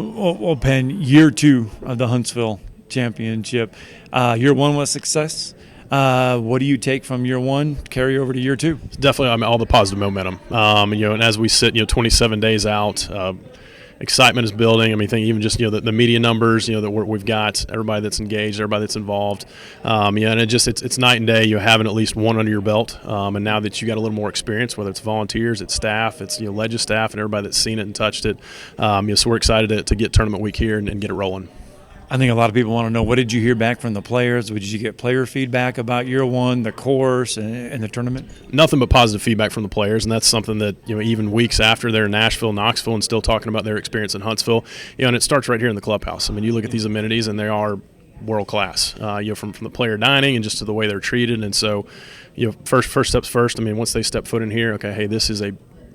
well, Penn, year 2 of the Huntsville Championship. Year 1 was success. What do you take from year 1, carry over to year 2? Definitely, all the positive momentum. And as we sit, 27 days out, excitement is building. I think even just the media numbers, that we've got everybody that's engaged, everybody that's involved. And it's night and day. Having at least one under your belt, and now that you got a little more experience, whether it's volunteers, it's staff, it's Ledges staff, and everybody that's seen it and touched it. So we're excited to get tournament week here and get it rolling. I think a lot of people want to know, what did you hear back from the players? Did you get player feedback about year 1, the course, and the tournament? Nothing but positive feedback from the players, and that's something that even weeks after they're in Nashville, Knoxville, and still talking about their experience in Huntsville. And it starts right here in the clubhouse. You look at these amenities, and they are world class. From the player dining and just to the way they're treated. And so, first steps first. Once they step foot in here, okay, hey, this is a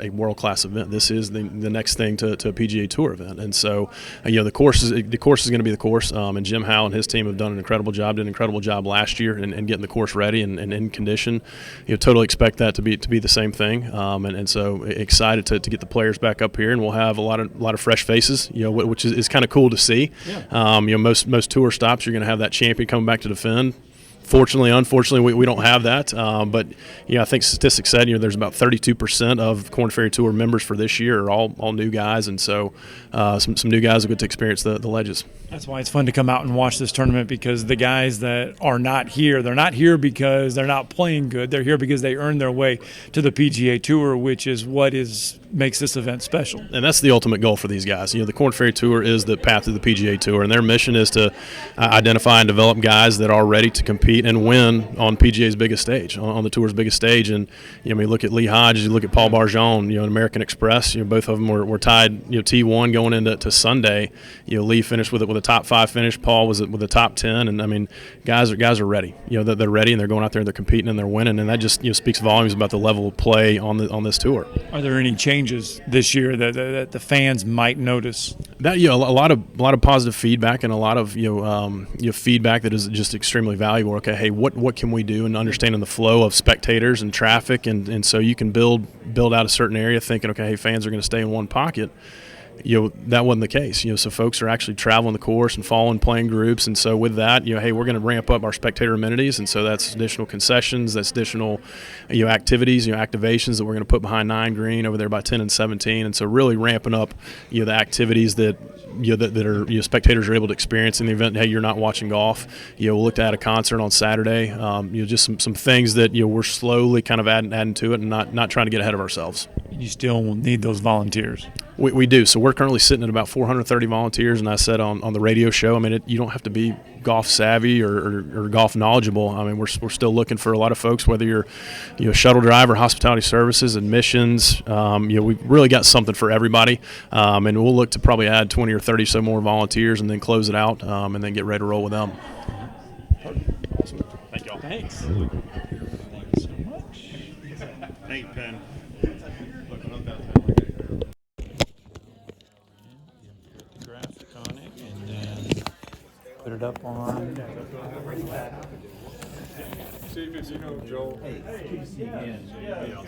world-class event. This is the next thing to a PGA Tour event. And so, the course is going to be the course. And Jim Howe and his team have done an incredible job last year in getting the course ready and in condition. Totally expect that to be the same thing. And so excited to get the players back up here, and we'll have a lot of fresh faces. Which is kind of cool to see. Yeah. Most tour stops, you're going to have that champion coming back to defend. Fortunately, unfortunately, we don't have that. But I think statistics said there's about 32% of Korn Ferry Tour members for this year are all new guys, and so some new guys will get to experience the Ledges. That's why it's fun to come out and watch this tournament, because the guys that are not here, they're not here because they're not playing good. They're here because they earned their way to the PGA Tour, which is what makes this event special. And that's the ultimate goal for these guys. The Korn Ferry Tour is the path to the PGA Tour, and their mission is to identify and develop guys that are ready to compete and win on PGA's biggest stage, on the Tour's biggest stage. And you look at Lee Hodge, you look at Paul Barjon, in American Express. Both of them were tied. T1 going into Sunday. Lee finished with a top 5 finish. Paul was with a top 10. And guys are ready. They're ready, and they're going out there and they're competing and they're winning. And that just speaks volumes about the level of play on this tour. Are there any changes this year that the fans might notice? That a lot of positive feedback, and a lot of feedback that is just extremely valuable. Okay, hey, what can we do, and understanding the flow of spectators and traffic, and so you can build out a certain area thinking, okay, hey, fans are going to stay in one pocket. That wasn't the case. So folks are actually traveling the course and following playing groups, and so with that, hey, we're going to ramp up our spectator amenities, and so that's additional concessions, that's additional, activities, activations that we're going to put behind 9 Green over there by 10 and 17, and so really ramping up, the activities that that are spectators are able to experience in the event. Hey, you're not watching golf. We'll look to add a concert on Saturday. Just some things that we're slowly kind of adding to it, and not trying to get ahead of ourselves. You still need those volunteers. We do. So we're currently sitting at about 430 volunteers, and I said on the radio show, you don't have to be golf savvy or golf knowledgeable. We're still looking for a lot of folks, whether you're shuttle driver, hospitality services, admissions. We've really got something for everybody, and we'll look to probably add 20 or 30 so more volunteers, and then close it out, and then get ready to roll with them. Awesome. Thank y'all. Thanks. Thank you so much. Thank you, Penn. Graphic on it, and then put it up on. Steve, you know Joel. Hey, good to see you again. Yeah.